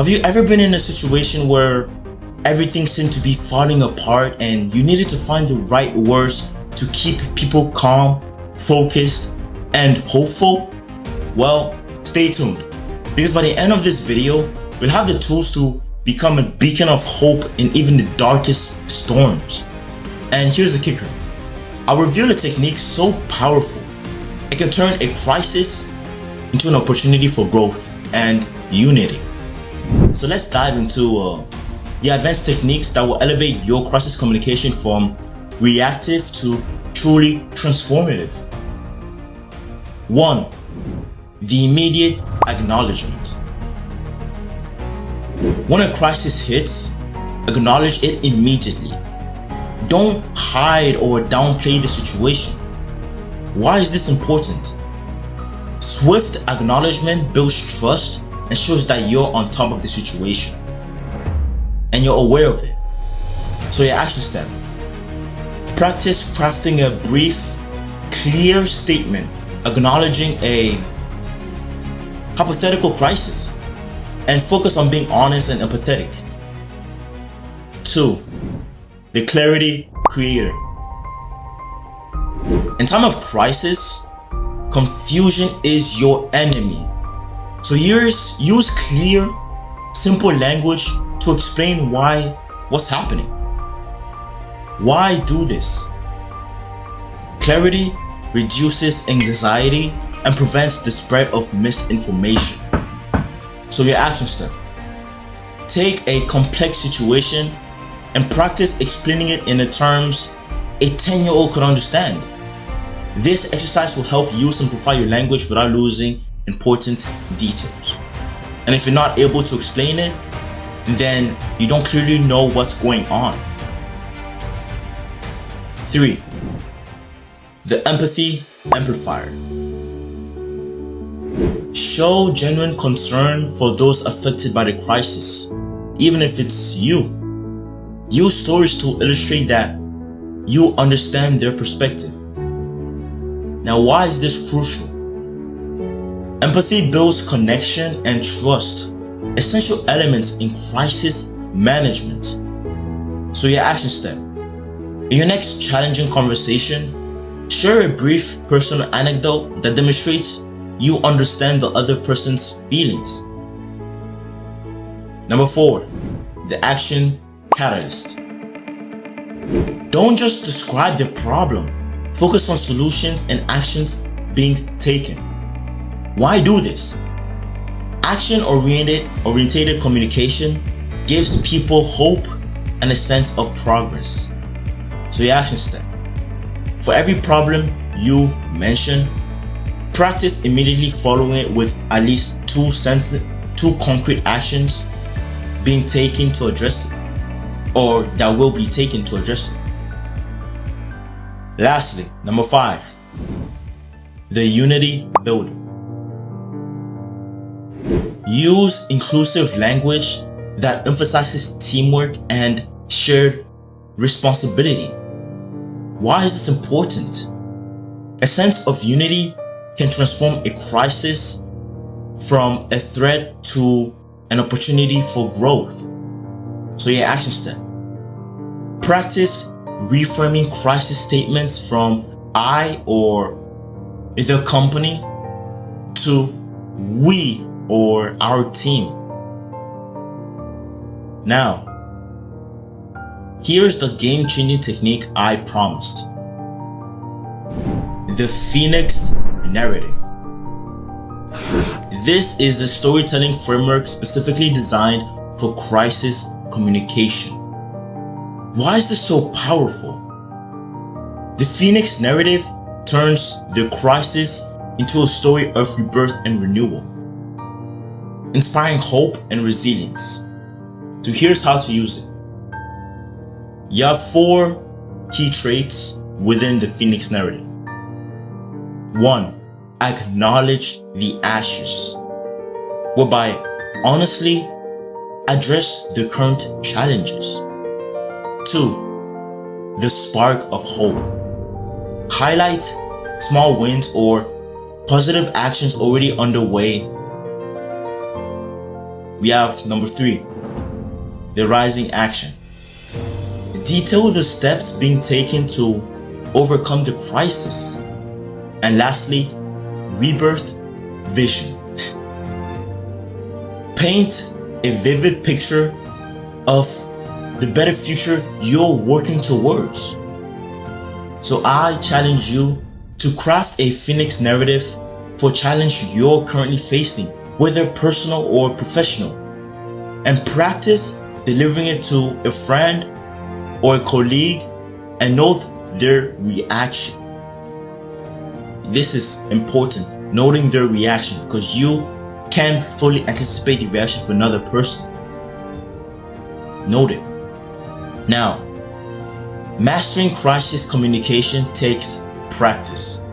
Have you ever been in a situation where everything seemed to be falling apart and you needed to find the right words to keep people calm, focused, and hopeful? Well, stay tuned, because by the end of this video, we'll have the tools to become a beacon of hope in even the darkest storms. And here's the kicker. I'll reveal a technique so powerful, it can turn a crisis into an opportunity for growth and unity. So let's dive into the advanced techniques that will elevate your crisis communication from reactive to truly transformative. 1. The immediate acknowledgement. When a crisis hits, acknowledge it immediately. Don't hide or downplay the situation. Why is this important? Swift acknowledgement builds trust and shows that you're on top of the situation and you're aware of it. So your action step. Practice crafting a brief, clear statement acknowledging a hypothetical crisis and focus on being honest and empathetic. 2. The clarity creator. In time of crisis, confusion is your enemy. So use clear, simple language to explain what's happening. Why do this? Clarity reduces anxiety and prevents the spread of misinformation. So your action step. Take a complex situation and practice explaining it in the terms a 10-year-old could understand. This exercise will help you simplify your language without losing important details. And if you're not able to explain it, then you don't clearly know what's going on. 3. The empathy amplifier. Show genuine concern for those affected by the crisis, even if it's you. Use stories to illustrate that you understand their perspective. Now, why is this crucial? Empathy builds connection and trust, essential elements in crisis management. So your action step. In your next challenging conversation, share a brief personal anecdote that demonstrates you understand the other person's feelings. 4. The action catalyst. Don't just describe the problem. Focus on solutions and actions being taken. Why do this? Action-oriented communication gives people hope and a sense of progress. So your action step. For every problem you mention, practice immediately following it with at least two concrete actions being taken to address it, or that will be taken to address it. Lastly, 5. The unity builder. Use inclusive language that emphasizes teamwork and shared responsibility. Why is this important? A sense of unity can transform a crisis from a threat to an opportunity for growth. So your action step. Practice reframing crisis statements from I or the company to we or our team. Now, here's the game-changing technique I promised. The Phoenix narrative. This is a storytelling framework specifically designed for crisis communication. Why is this so powerful? The Phoenix narrative turns the crisis into a story of rebirth and renewal, inspiring hope and resilience. So here's how to use it. You have 4 key traits within the Phoenix narrative. 1. Acknowledge the ashes, whereby honestly address the current challenges. 2. The spark of hope. Highlight small wins or positive actions already underway we have number 3, the rising action. Detail the steps being taken to overcome the crisis. And lastly, rebirth vision. Paint a vivid picture of the better future you're working towards. So I challenge you to craft a Phoenix narrative for challenge you're currently facing, whether personal or professional, and practice delivering it to a friend or a colleague and note their reaction. This is important, noting their reaction, because you can't fully anticipate the reaction of another person. Note it. Now, mastering crisis communication takes practice,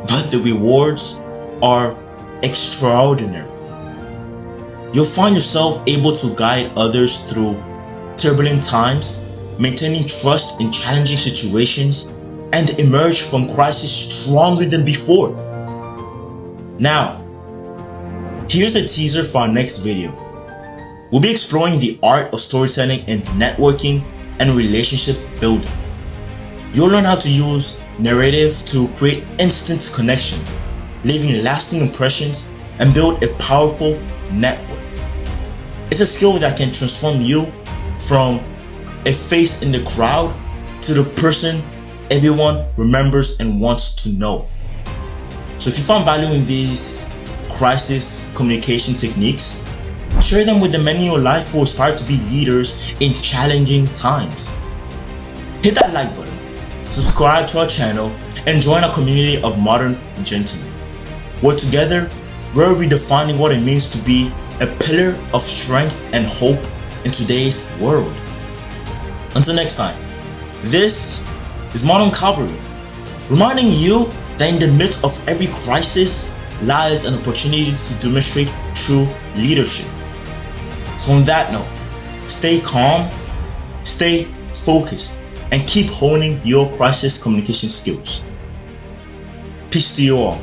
but the rewards are extraordinary. You'll find yourself able to guide others through turbulent times, maintaining trust in challenging situations, and emerge from crisis stronger than before. Now, here's a teaser for our next video. We'll be exploring the art of storytelling in networking and relationship building. You'll learn how to use narrative to create instant connection, leaving lasting impressions, and build a powerful network. It's a skill that can transform you from a face in the crowd to the person everyone remembers and wants to know. So if you found value in these crisis communication techniques, share them with the men in your life who aspire to be leaders in challenging times. Hit that like button, subscribe to our channel, and join our community of modern gentlemen, where together we're redefining what it means to be a pillar of strength and hope in today's world. Until next time, this is Modern Chivalry, reminding you that in the midst of every crisis lies an opportunity to demonstrate true leadership. So on that note, stay calm, stay focused, and keep honing your crisis communication skills. Peace to you all.